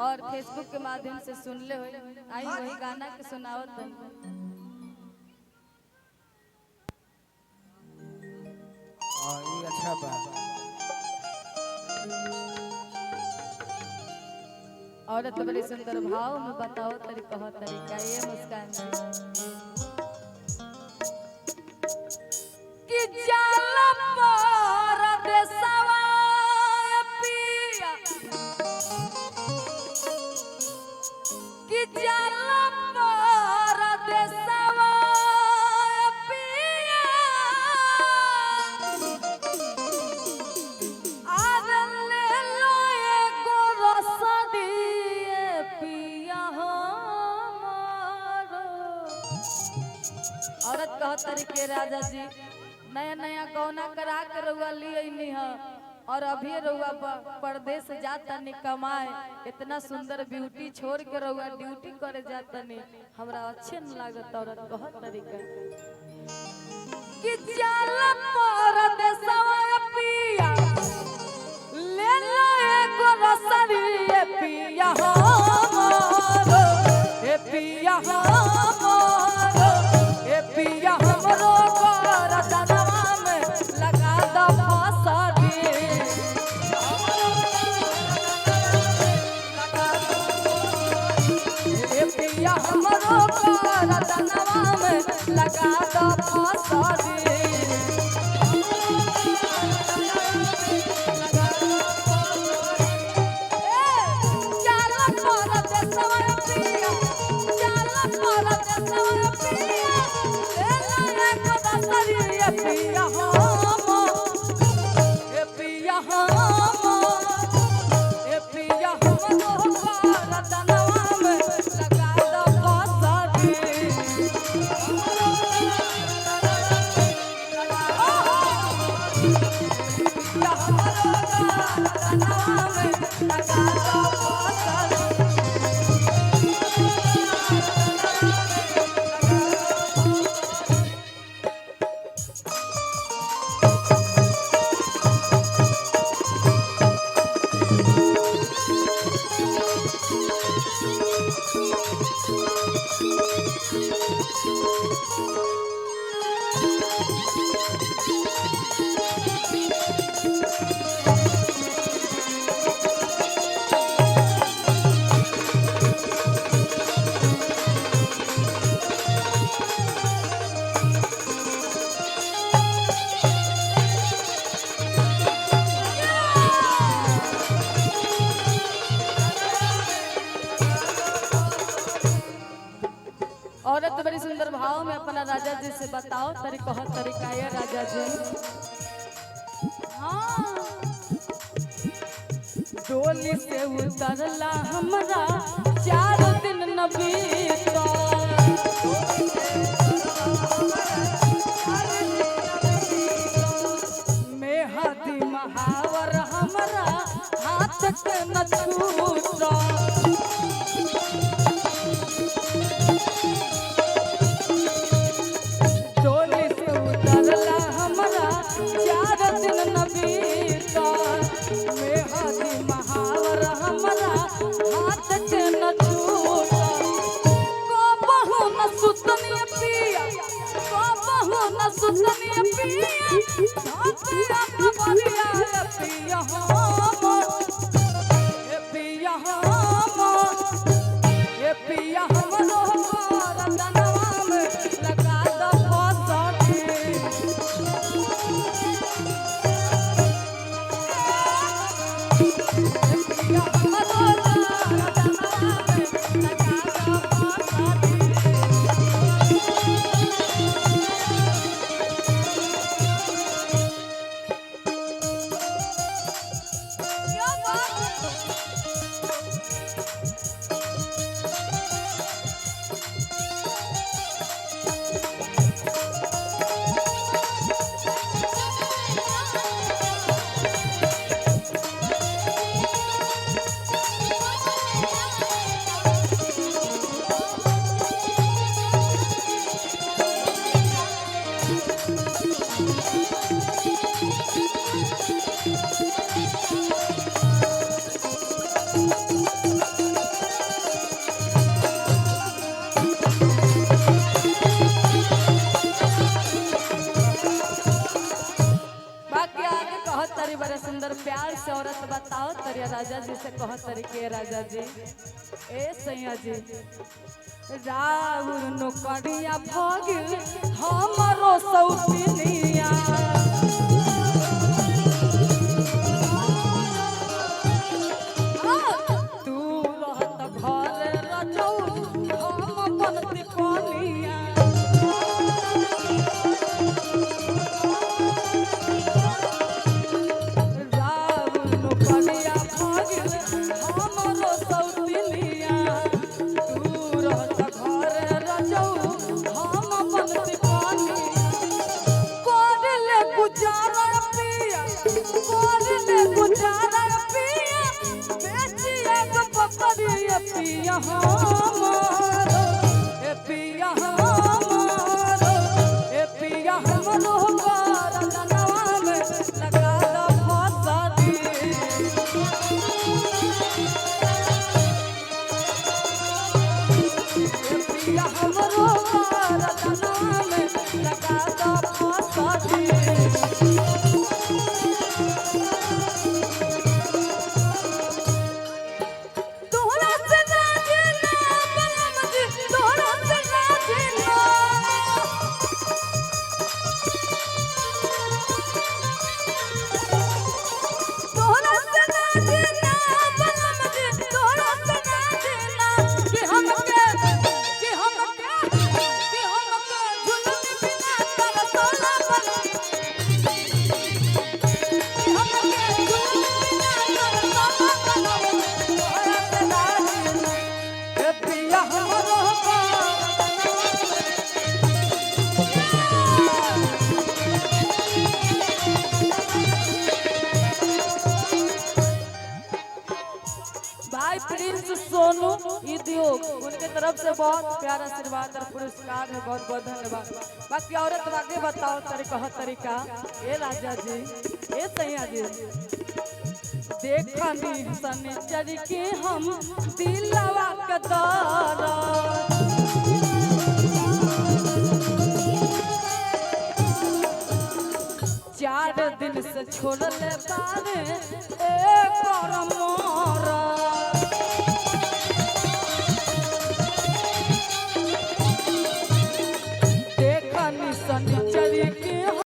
और फेसबुक के माध्यम से सुन ले हो आई वही गाना के सुनावत है। ये अच्छा बा। औरत बड़ी सुंदर भाव में बताओ तरीका ये मुस्कान कि जाला परदेसवा पिया कि जाला परदेसवा पिया आदले लोए को रसदिए पिया हमारो। औरत कहत तरीके राजा जी नया नया गौना करा के रउआ ली है और अभी रउआ परदेश जाता नहीं कमाए इतना सुंदर ब्यूटी छोड़ के रउआ ड्यूटी करे जाता नहीं हमरा अच्छे न लागत। औरत कहत तरीका कि जाला परदेसवा पिया ले लो एगो रसरी ए पिया हमारो ए पिया हमारो ए पिया हमरो गरदनवा में लगा दो फसरी ए पिया हमरो गरदनवा में लगा दो फसरी। औरत बड़ी सुंदर भाव में अपना राजा जी से बताओ तरीका है राजा जी। हाँ डोली से उतरला हमरा 4 दिन न बीता मेहदी महावर हमरा हाथ के न छूटा जी से कह तरीके राजा जी ए सैया जी राउर नौकरिया भगिल हमरो सौतिनिया तू रहत घर रजौ हम बनती कोनिया पिया हमारो ए पिया हमारो ए पिया हमरो गरदनवा में लगा द फसदी ए पिया हमरो गरदनवा में लगा द फसदी भाई प्रिंस सोनू उद्योग उनके तरफ से बहुत प्यारा आशीर्वाद और पुरस्कार है बहुत बहुत धन्यवाद। बाकी औरत आगे बताओ तरीका ए राजा जी ए सैया जी देखनी सनिचर के हम दिलवा के दर्द 4 दिन से छोड़ले बारे एक मोरा